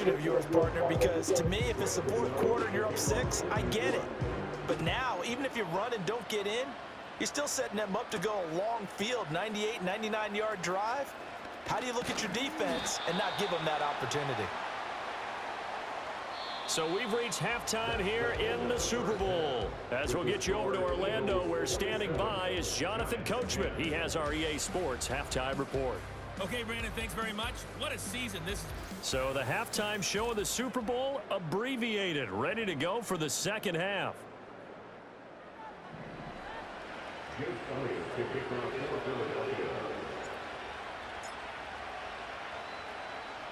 decision of yours, partner, because to me, if it's the fourth quarter and you're up 6, I get it. But now, even if you run and don't get in, you're still setting them up to go a long field, 98, 99-yard drive. How do you look at your defense and not give them that opportunity? So we've reached halftime here in the Super Bowl. As we'll get you over to Orlando, where standing by is Jonathan Coachman. He has our EA Sports halftime report. Okay, Brandon, thanks very much. What a season this is. So the halftime show of the Super Bowl, abbreviated, ready to go for the second half.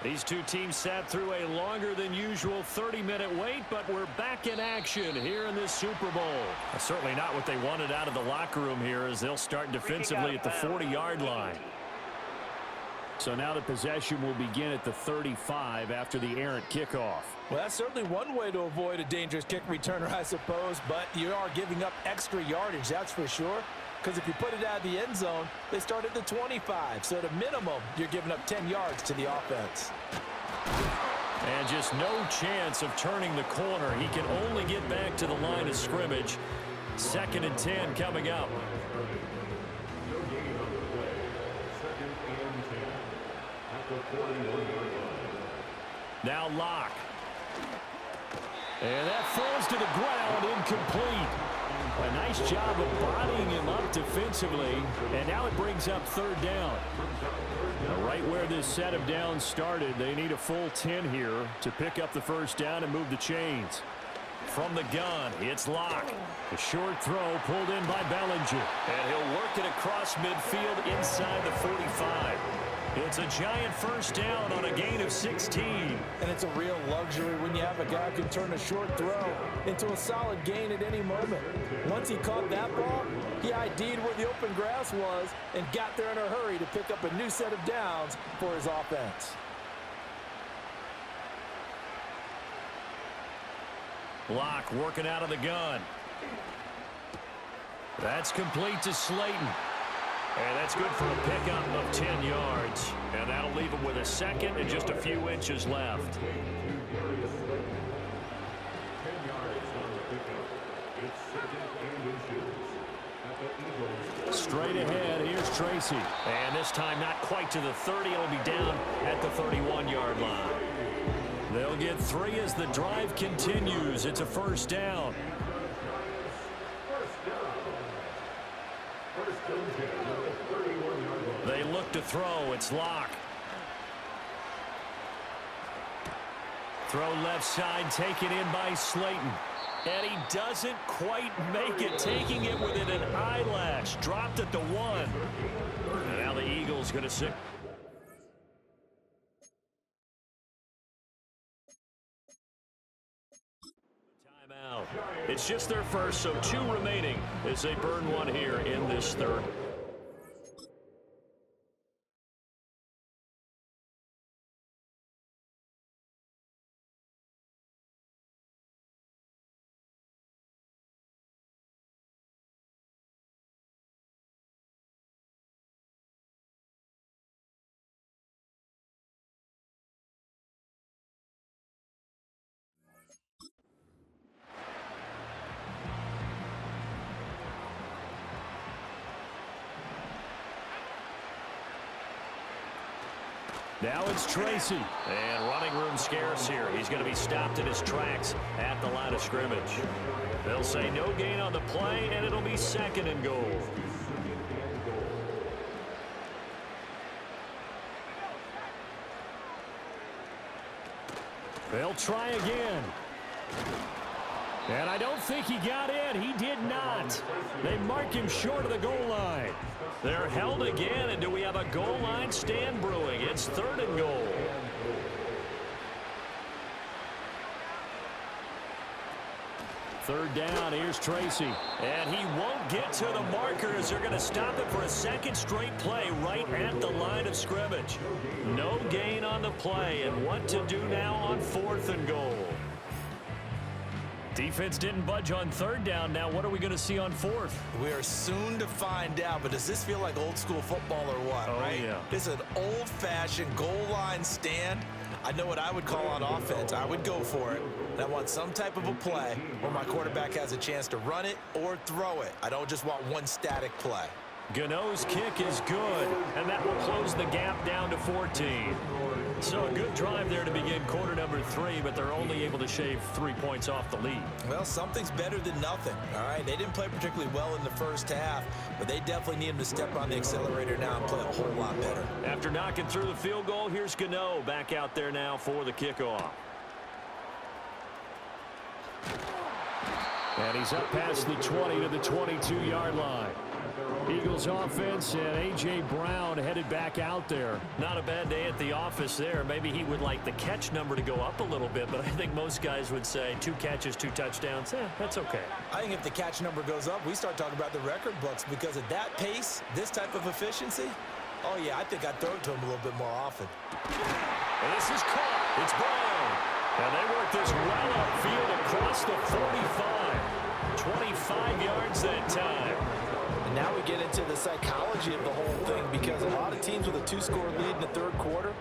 These two teams sat through a longer than usual 30-minute wait, but we're back in action here in this Super Bowl. Certainly not what they wanted out of the locker room here, as they'll start defensively at the 40-yard line. So now the possession will begin at the 35 after the errant kickoff. Well, that's certainly one way to avoid a dangerous kick returner, I suppose, but you are giving up extra yardage, that's for sure. Because if you put it out of the end zone, they start at the 25. So at a minimum, you're giving up 10 yards to the offense. And just no chance of turning the corner. He can only get back to the line of scrimmage. 2nd and 10 coming up. Now Locke. And that falls to the ground, incomplete. A nice job of bodying him up defensively, and now it brings up 3rd down. Now, right where this set of downs started, they need a full 10 here to pick up the 1st down and move the chains. From the gun, it's Locke. A short throw pulled in by Bellinger. And he'll work it across midfield inside the 45. It's a giant 1st down on a gain of 16. And it's a real luxury when you have a guy who can turn a short throw into a solid gain at any moment. Once he caught that ball, he ID'd where the open grass was and got there in a hurry to pick up a new set of downs for his offense. Locke working out of the gun. That's complete to Slayton. And that's good for a pickup of 10 yards. And that'll leave him with a 2nd and just a few inches left. Straight ahead, here's Tracy. And this time not quite to the 30. It'll be down at the 31-yard line. They'll get 3 as the drive continues. It's a 1st down. They look to throw. It's Locke. Throw left side, taken in by Slayton. And he doesn't quite make it, taking it within an eyelash. Dropped at the 1. And now the Eagles going to sit. Timeout. It's just their first, so 2 remaining as they burn 1 here in this 3rd. Now it's Tracy. And running room scarce here. He's going to be stopped in his tracks at the line of scrimmage. They'll say no gain on the play, and it'll be 2nd and goal. They'll try again. And I don't think he got in. He did not. They mark him short of the goal line. They're held again, and do we have a goal line stand brewing? It's 3rd and goal. Third down, here's Tracy. And he won't get to the markers. They're going to stop it for a 2nd straight play right at the line of scrimmage. No gain on the play, and what to do now on 4th and goal. Defense didn't budge on third down. Now what are we going to see on fourth? We are soon to find out, but does this feel like old school football or what, right? Yeah. This is an old-fashioned goal line stand. I know what I would call on offense. I would go for it. And I want some type of a play where my quarterback has a chance to run it or throw it. I don't just want one static play. Gano's kick is good, and that will close the gap down to 14. So a good drive there to begin quarter number 3, but they're only able to shave 3 points off the lead. Well, something's better than nothing, all right? They didn't play particularly well in the first half, but they definitely need him to step on the accelerator now and play a whole lot better. After knocking through the field goal, here's Gano back out there now for the kickoff. And he's up past the 20 to the 22-yard line. Eagles offense and A.J. Brown headed back out there. Not a bad day at the office there. Maybe he would like the catch number to go up a little bit, but I think most guys would say 2 catches, 2 touchdowns. That's okay. I think if the catch number goes up, we start talking about the record books because at that pace, this type of efficiency, oh, yeah, I think I'd throw it to him a little bit more often. And this is caught. It's Brown. And they work this well upfield across the 45. 25 yards that time. And now we get into the psychology of the whole thing because a lot of teams with a 2-score lead in the third quarter,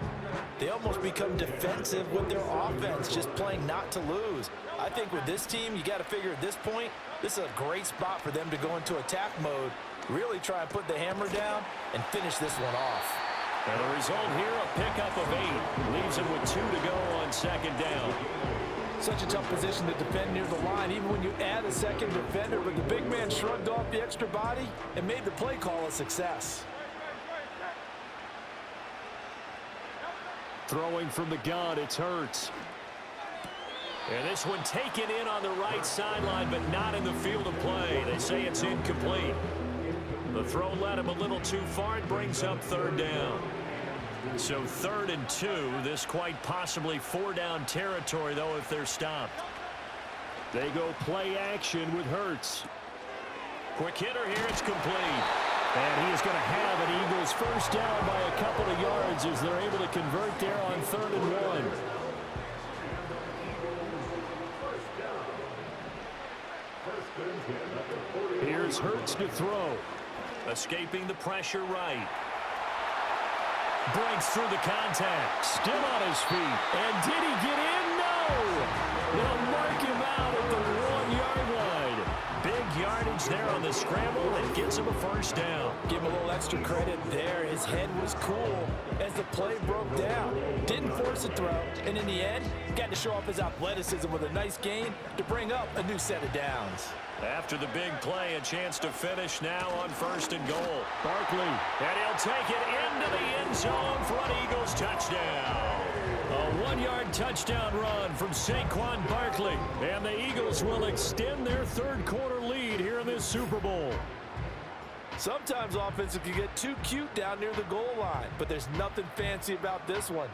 they almost become defensive with their offense, just playing not to lose. I think with this team, you got to figure at this point, this is a great spot for them to go into attack mode, really try and put the hammer down and finish this one off. And the result here, a pickup of 8. Leaves him with 2 to go on second down. Such a tough position to defend near the line, even when you add a second defender, but the big man shrugged off the extra body and made the play call a success. Throwing from the gun, it's Hurts. And this one taken in on the right sideline, but not in the field of play. They say it's incomplete. The throw led him a little too far. It brings up third down. So 3rd and 2. This quite possibly 4-down territory, though, if they're stopped. They go play action with Hurts. Quick hitter here. It's complete. And he is going to have an Eagles first down by a couple of yards as they're able to convert there on 3rd and 1. Here's Hurts to throw. Escaping the pressure right. Breaks through the contact. Still on his feet. And did he get in? No! They'll mark him out at the 1-yard line. Big yardage there on the scramble and gets him a first down. Give him a little extra credit there. His head was cool as the play broke down. Didn't force a throw. And in the end, got to show off his athleticism with a nice gain to bring up a new set of downs. After the big play, a chance to finish now on 1st and goal. Barkley, and he'll take it into the end zone for an Eagles touchdown. A 1-yard touchdown run from Saquon Barkley. And the Eagles will extend their third quarter lead here in this Super Bowl. Sometimes offenses can get too cute down near the goal line, but there's nothing fancy about this one.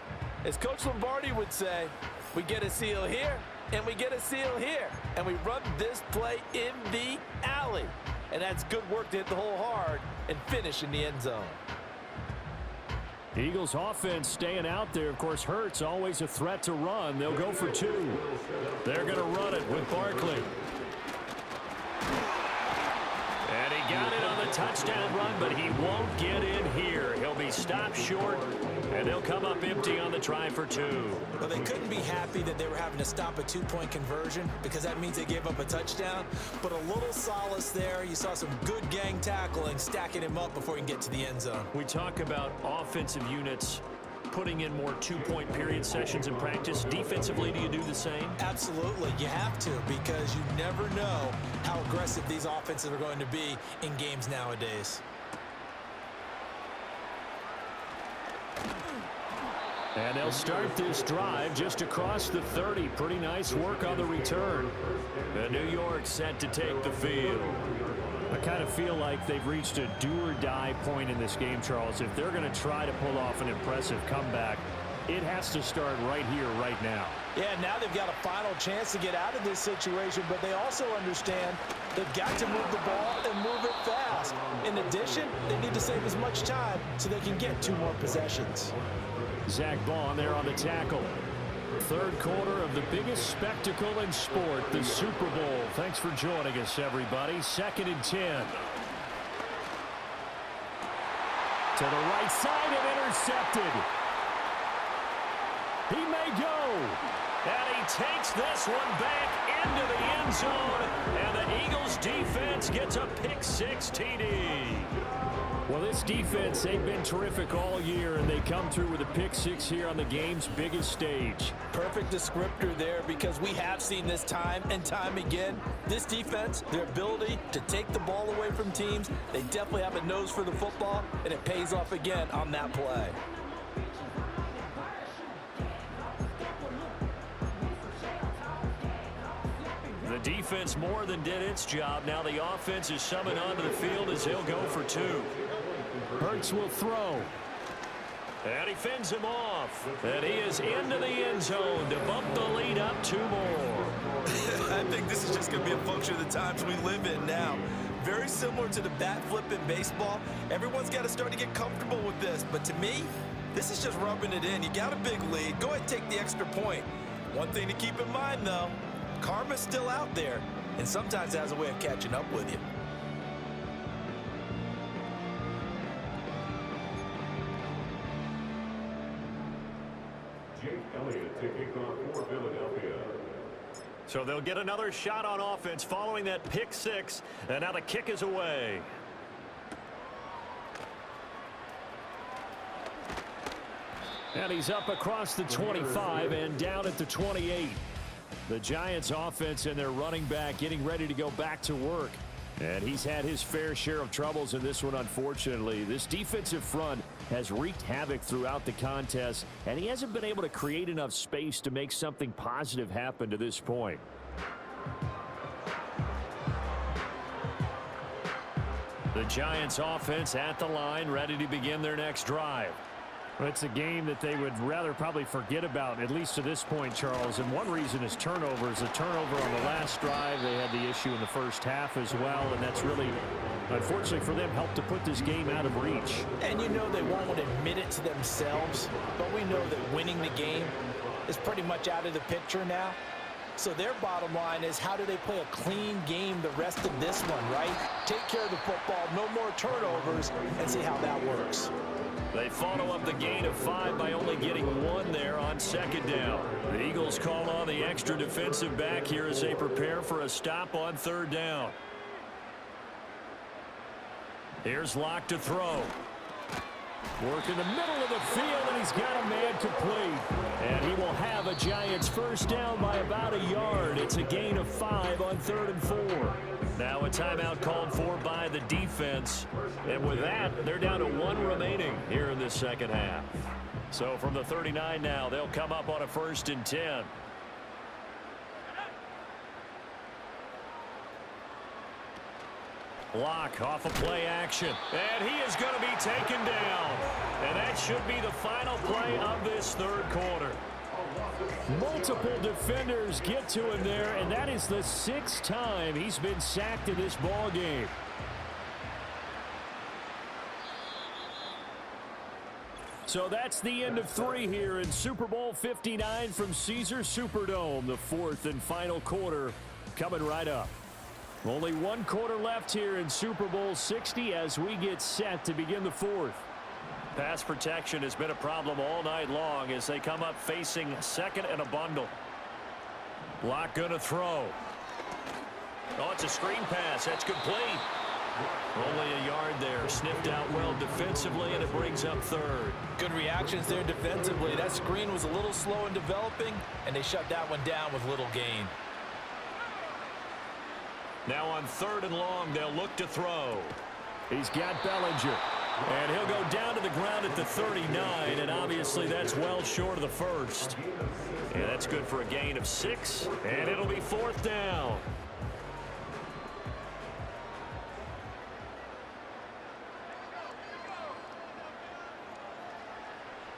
As Coach Lombardi would say, we get a seal here, and we get a seal here, and we run this play in the alley. And that's good work to hit the hole hard and finish in the end zone. Eagles offense staying out there. Of course, Hurts always a threat to run. They'll go for 2. They're going to run it with Barkley. And he got it on the touchdown run, but he won't get in here. He'll be stopped short, and they'll come up empty on the try for 2. Well, they couldn't be happy that they were having to stop a 2-point conversion because that means they gave up a touchdown. But a little solace there. You saw some good gang tackling, stacking him up before he can get to the end zone. We talk about offensive units putting in more 2-point period sessions in practice. Defensively, do you do the same? Absolutely. You have to because you never know how aggressive these offenses are going to be in games nowadays. And they'll start this drive just across the 30. Pretty nice work on the return. And New York set to take the field. I kind of feel like they've reached a do-or-die point in this game, Charles. If they're going to try to pull off an impressive comeback, it has to start right here, right now. Yeah, now they've got a final chance to get out of this situation, but they also understand they've got to move the ball and move it fast. In addition, they need to save as much time so they can get 2 more possessions. Zach Bond there on the tackle. Third quarter of the biggest spectacle in sport, the Super Bowl. Thanks for joining us, everybody. 2nd and 10. To the right side and intercepted. He may go. And he takes this one back into the end zone. And the Eagles defense gets a pick-6 TD. Well, this defense, they've been terrific all year, and they come through with a pick-6 here on the game's biggest stage. Perfect descriptor there, because we have seen this time and time again. This defense, their ability to take the ball away from teams, they definitely have a nose for the football, and it pays off again on that play. The defense more than did its job. Now the offense is summoned onto the field as he'll go for 2. Hurts will throw. And he fends him off. And he is into the end zone to bump the lead up 2 more. I think this is just going to be a function of the times we live in now. Very similar to the bat flip in baseball. Everyone's got to start to get comfortable with this. But to me, this is just rubbing it in. You got a big lead. Go ahead and take the extra point. One thing to keep in mind, though, karma's still out there, and sometimes it has a way of catching up with you. Jake Elliott taking off for Philadelphia. So they'll get another shot on offense following that pick-6, and now the kick is away. And he's up across the 25 and down at the 28. The Giants offense and their running back getting ready to go back to work. And he's had his fair share of troubles in this one, unfortunately. This defensive front has wreaked havoc throughout the contest, and he hasn't been able to create enough space to make something positive happen to this point. The Giants offense at the line, ready to begin their next drive. It's a game that they would rather probably forget about, at least to this point, Charles. And one reason is turnovers. A turnover on the last drive. They had the issue in the first half as well, and that's really, unfortunately for them, helped to put this game out of reach. And you know they won't admit it to themselves, but we know that winning the game is pretty much out of the picture now. So their bottom line is, how do they play a clean game the rest of this one, right? Take care of the football, no more turnovers, and see how that works. They follow up the gain of 5 by only getting 1 there on 2nd down. The Eagles call on the extra defensive back here as they prepare for a stop on 3rd down. Here's Locke to throw. Work in the middle of the field, and he's got a man complete. And he will have a Giants first down by about a yard. It's a gain of 5 on 3rd and 4. Now a timeout called for by the defense. And with that, they're down to 1 remaining here in this second half. So from the 39 now, they'll come up on a 1st and 10. Locke off a play action. And he is going to be taken down. And that should be the final play of this 3rd quarter. Multiple defenders get to him there, and that is the 6th time he's been sacked in this ball game. So that's the end of 3 here in Super Bowl 59 from Caesars Superdome. The 4th and final quarter coming right up. Only 1 quarter left here in Super Bowl 60 as we get set to begin the 4th. Pass protection has been a problem all night long as they come up facing 2nd and a bundle. Locke gonna throw. Oh, it's a screen pass. That's complete. Only a yard there. Sniffed out well defensively, and it brings up 3rd. Good reactions there defensively. That screen was a little slow in developing, and they shut that one down with little gain. Now on 3rd and long, they'll look to throw. He's got Bellinger. And he'll go down to the ground at the 39, and obviously that's well short of the 1st. And that's good for a gain of 6, and it'll be 4th down.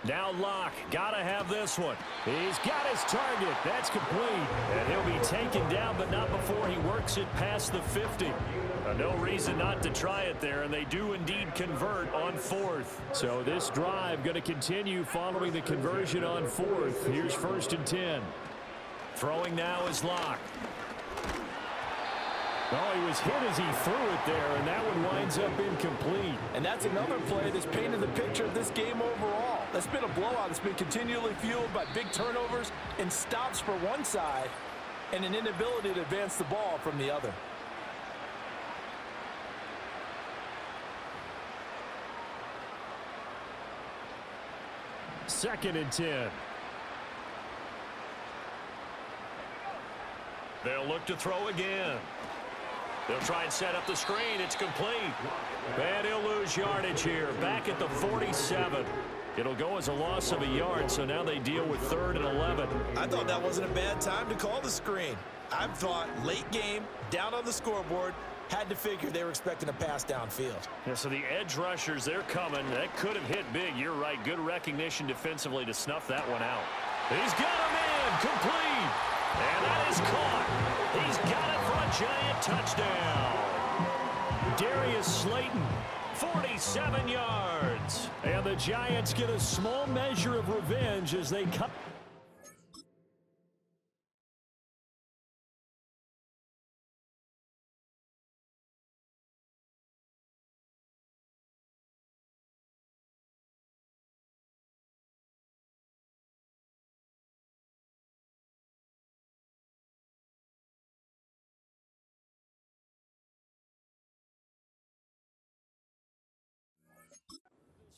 Now Locke, gotta have this one. He's got his target. That's complete. And he'll be taken down, but not before he works it past the 50. No reason not to try it there, and they do indeed convert on 4th. So this drive going to continue following the conversion on 4th. Here's 1st and 10. Throwing now is Locke. Oh, he was hit as he threw it there, and that one winds up incomplete. And that's another play that's painted the picture of this game overall. That's been a blowout that's been continually fueled by big turnovers and stops for one side and an inability to advance the ball from the other. Second and 10. They'll look to throw again. They'll try and set up the screen. It's complete. And he'll lose yardage here. Back at the 47. It'll go as a loss of a yard, so now they deal with 3rd and 11. I thought that wasn't a bad time to call the screen. I thought late game, down on the scoreboard, had to figure they were expecting a pass downfield. Yeah, so the edge rushers, they're coming. That could have hit big. You're right. Good recognition defensively to snuff that one out. He's got him in. Complete. And that is caught. He's got it for a giant touchdown. Darius Slayton, 47 yards. And the Giants get a small measure of revenge as they cut.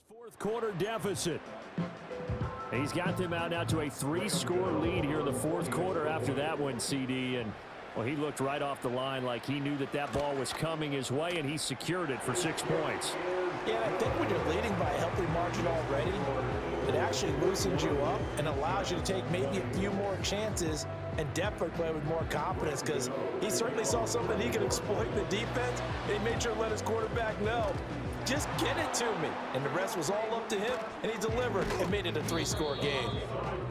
Fourth quarter deficit. He's got them out now to a 3-score lead here in the fourth quarter after that one, CD. And, well, he looked right off the line like he knew that that ball was coming his way, and he secured it for 6 points. Yeah, I think when you're leading by a healthy margin already, it actually loosens you up and allows you to take maybe a few more chances and definitely play with more confidence, because he certainly saw something he could exploit in the defense, and he made sure to let his quarterback know, just get it to me. And the rest was all up to him, and he delivered and made it a 3-score game.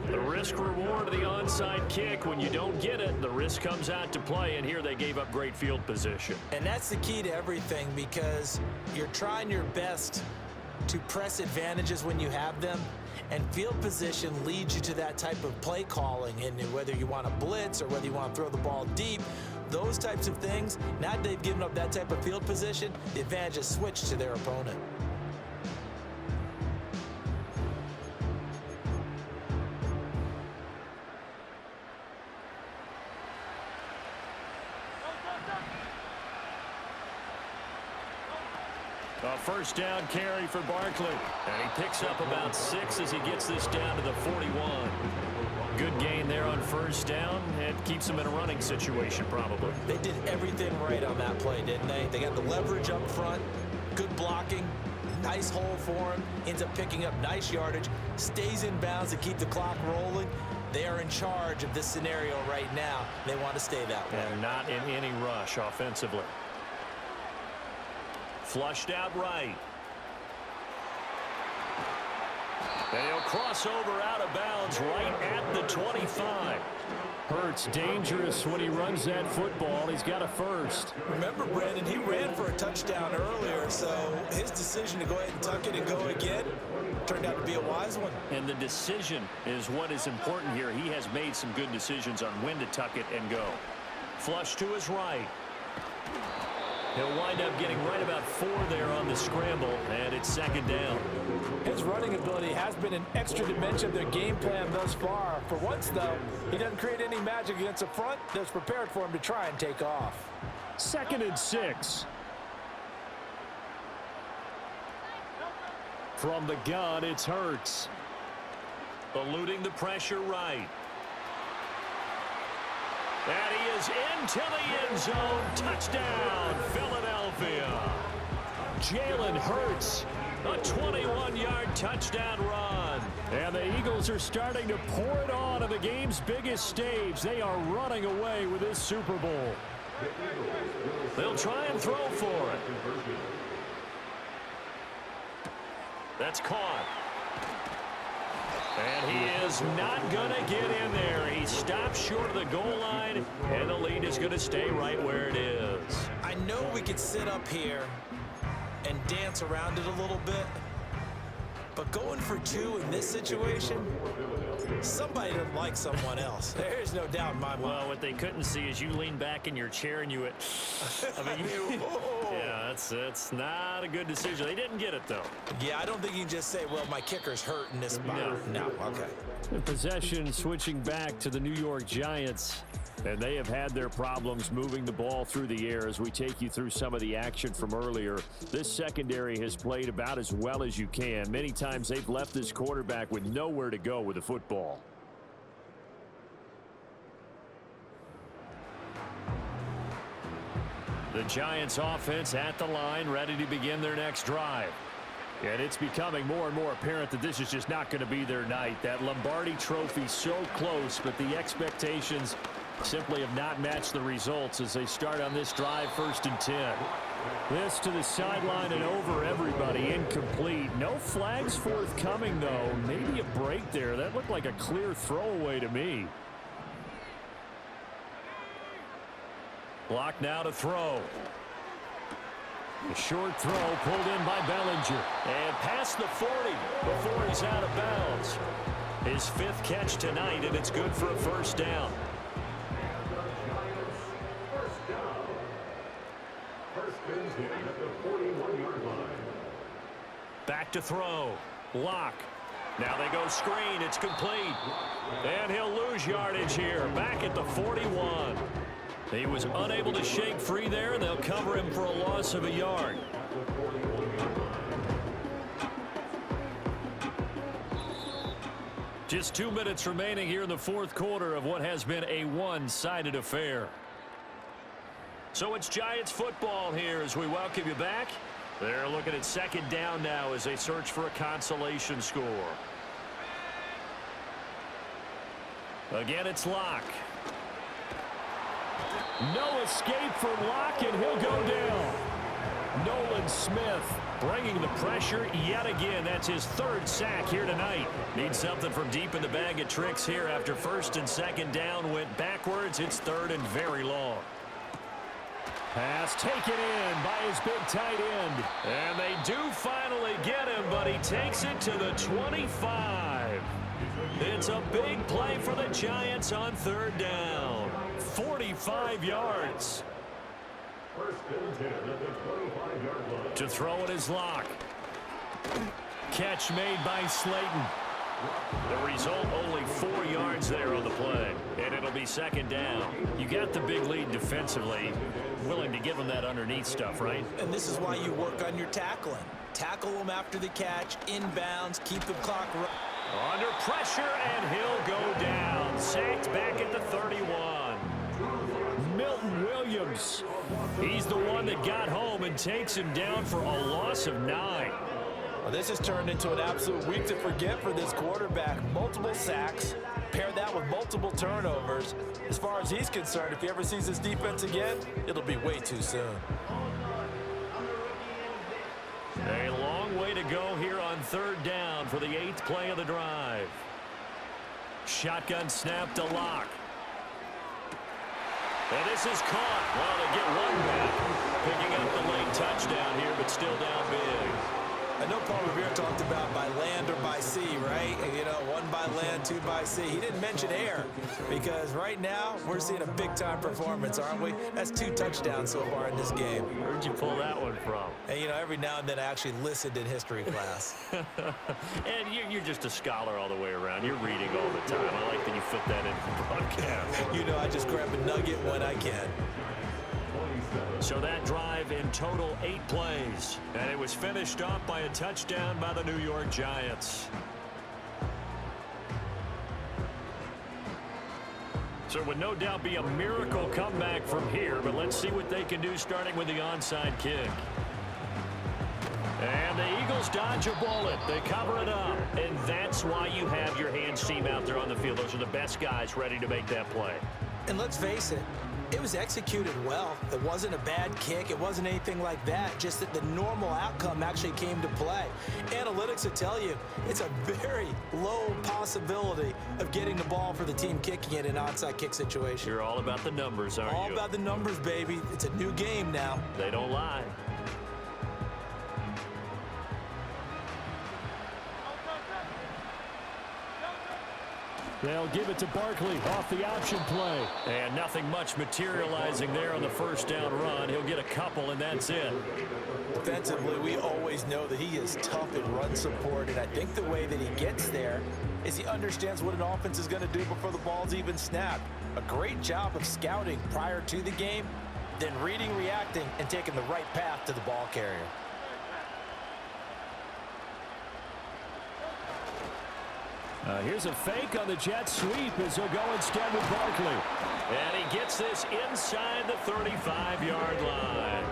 The risk reward of the onside kick. When you don't get it, the risk comes out to play, and here they gave up great field position. And that's the key to everything, because you're trying your best to press advantages when you have them, and field position leads you to that type of play calling. And whether you want to blitz or whether you want to throw the ball deep, those types of things, now that they've given up that type of field position, the advantage is switched to their opponent. A first down carry for Barkley. And he picks up about 6 as he gets this down to the 41. Good gain there on first down. It keeps them in a running situation probably. They did everything right on that play, didn't they? They got the leverage up front, good blocking, nice hole for him, ends up picking up nice yardage, stays in bounds to keep the clock rolling. They are in charge of this scenario right now. They want to stay that way. And not in any rush offensively. Flushed out right. And he'll cross over out of bounds right at the 25. Hurts dangerous when he runs that football. He's got a first. Remember, Brandon, he ran for a touchdown earlier, so his decision to go ahead and tuck it and go again turned out to be a wise one. And the decision is what is important here. He has made some good decisions on when to tuck it and go. Flush to his right. He'll wind up getting right about 4 there on the scramble, and it's second down. His running ability has been an extra dimension of their game plan thus far. For once, though, he doesn't create any magic against the front that's prepared for him to try and take off. Second and 6. From the gun, it's Hurts. Eluding the pressure right. And he is into the end zone. Touchdown, Philadelphia. Jalen Hurts, a 21-yard touchdown run. And the Eagles are starting to pour it on the game's biggest stage. They are running away with this Super Bowl. They'll try and throw for it. That's caught. And he is not going to get in there. He stops short of the goal line, and the lead is going to stay right where it is. I know we could sit up here and dance around it a little bit, but going for two in this situation, somebody doesn't like someone else. There's no doubt in my mind. Well, what they couldn't see is you lean back in your chair and you went, I mean, yeah, that's not a good decision. They didn't get it, though. Yeah, I don't think you can just say, well, my kicker's hurt in this spot. No, okay. Possession switching back to the New York Giants. And they have had their problems moving the ball through the air as we take you through some of the action from earlier. This secondary has played about as well as you can. Many times they've left this quarterback with nowhere to go with the football. The Giants offense at the line, ready to begin their next drive. And it's becoming more and more apparent that this is just not going to be their night. That Lombardi Trophy so close, but the expectations simply have not matched the results as they start on this drive, 1st and 10. This to the sideline and over everybody, incomplete. No flags forthcoming, though. Maybe a break there. That looked like a clear throwaway to me. Block now to throw. A short throw pulled in by Bellinger. And past the 40 before he's out of bounds. His 5th catch tonight, and it's good for a 1st down. Back to throw. Lock. Now they go screen. It's complete. And he'll lose yardage here. Back at the 41. He was unable to shake free there, and they'll cover him for a loss of a yard. Just 2 minutes remaining here in the 4th quarter of what has been a one-sided affair. So it's Giants football here as we welcome you back. They're looking at 2nd down now as they search for a consolation score. Again, it's Locke. No escape from Locke, and he'll go down. Nolan Smith bringing the pressure yet again. That's his 3rd sack here tonight. Needs something from deep in the bag of tricks here after 1st and 2nd down went backwards. It's 3rd and very long. Pass taken in by his big tight end. And they do finally get him, but he takes it to the 25. It's a big play for the Giants on 3rd down. 45 yards. To throw it is Locke. Catch made by Slayton. The result, only 4 yards there on the play. And it'll be 2nd down. You got the big lead defensively. Willing to give them that underneath stuff, right? And this is why you work on your tackling. Tackle them after the catch, inbounds, keep the clock running. Under pressure, and he'll go down. Sacked back at the 31. Milton Williams. He's the one that got home and takes him down for a loss of 9. Well, this has turned into an absolute week to forget for this quarterback. Multiple sacks, pair that with multiple turnovers. As far as he's concerned, if he ever sees this defense again, it'll be way too soon. A long way to go here on 3rd down for the 8th play of the drive. Shotgun snap to Locke. And this is caught. Well, they get one back. Picking up the late touchdown here, but still down big. I know Paul Revere talked about by land or by sea, right? You know, 1 by land, 2 by sea. He didn't mention air because right now we're seeing a big-time performance, aren't we? That's 2 touchdowns so far in this game. Where'd you pull that one from? And, you know, every now and then I actually listened in history class. And you're just a scholar all the way around. You're reading all the time. I like that you fit that into the broadcast. You know, I just grab a nugget when I can. So that drive in total 8 plays. And it was finished off by a touchdown by the New York Giants. So it would no doubt be a miracle comeback from here, but let's see what they can do starting with the onside kick. And the Eagles dodge a bullet. They cover it up. And that's why you have your hands team out there on the field. Those are the best guys ready to make that play. And let's face it, It was executed well. It wasn't a bad kick. It wasn't anything like that. Just that the normal outcome actually came to play. Analytics will tell you it's a very low possibility of getting the ball for the team kicking it in an onside kick situation. You're all about the numbers, aren't you? All about the numbers, baby. It's a new game now. They don't lie. They'll give it to Barkley off the option play. And nothing much materializing there on the first down run. He'll get a couple, and that's it. Defensively, we always know that he is tough in run support, and I think the way that he gets there is he understands what an offense is going to do before the ball's even snapped. A great job of scouting prior to the game, then reading, reacting, and taking the right path to the ball carrier. Here's a fake on the jet sweep as he'll go instead with Barkley. And he gets this inside the 35-yard line.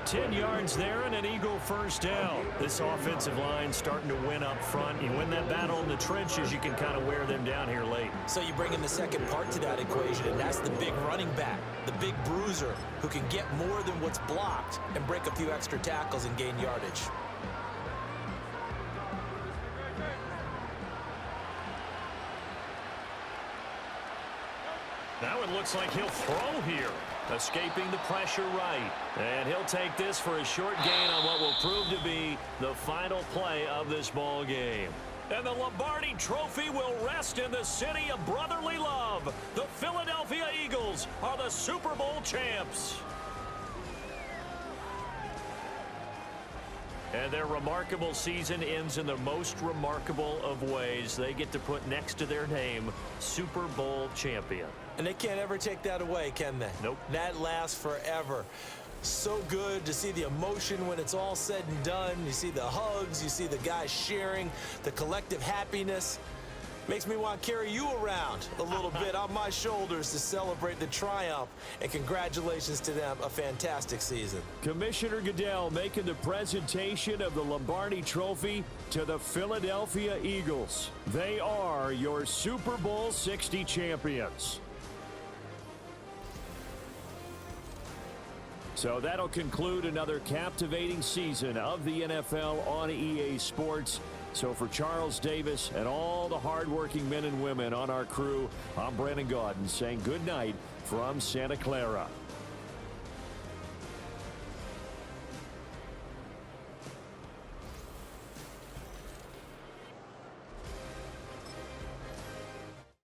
10 yards there and an Eagle first down. This offensive line starting to win up front. You win that battle in the trenches, you can kind of wear them down here late. So you bring in the second part to that equation, and that's the big running back, the big bruiser, who can get more than what's blocked and break a few extra tackles and gain yardage. Now it looks like he'll throw here, escaping the pressure right. And he'll take this for a short gain on what will prove to be the final play of this ball game. And the Lombardi Trophy will rest in the city of brotherly love. The Philadelphia Eagles are the Super Bowl champs. And their remarkable season ends in the most remarkable of ways. They get to put next to their name, Super Bowl champion. And they can't ever take that away, can they? Nope. That lasts forever. So good to see the emotion when it's all said and done. You see the hugs, you see the guys sharing, the collective happiness. Makes me want to carry you around a little bit on my shoulders to celebrate the triumph. And congratulations to them, a fantastic season. Commissioner Goodell making the presentation of the Lombardi Trophy to the Philadelphia Eagles. They are your Super Bowl 60 champions. So that'll conclude another captivating season of the NFL on EA Sports. So for Charles Davis and all the hardworking men and women on our crew, I'm Brandon Gaudin saying good night from Santa Clara.